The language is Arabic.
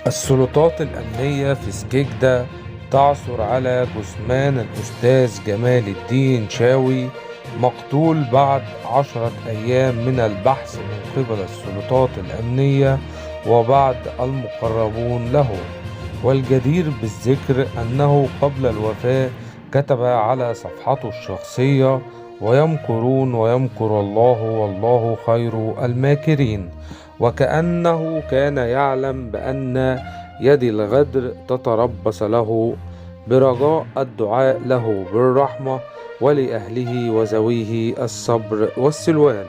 السلطات الأمنية في سجيجدة تعثر على جثمان الأستاذ جمال الدين شاوي مقتول بعد 10 أيام من البحث من قبل السلطات الأمنية وبعض المقربون له. والجدير بالذكر أنه قبل الوفاة كتب على صفحته الشخصية: ويمكرون ويمكر الله والله خير الماكرين. وكأنه كان يعلم بأن يد الغدر تتربص له، برجاء الدعاء له بالرحمة ولأهله وذويه الصبر والسلوان.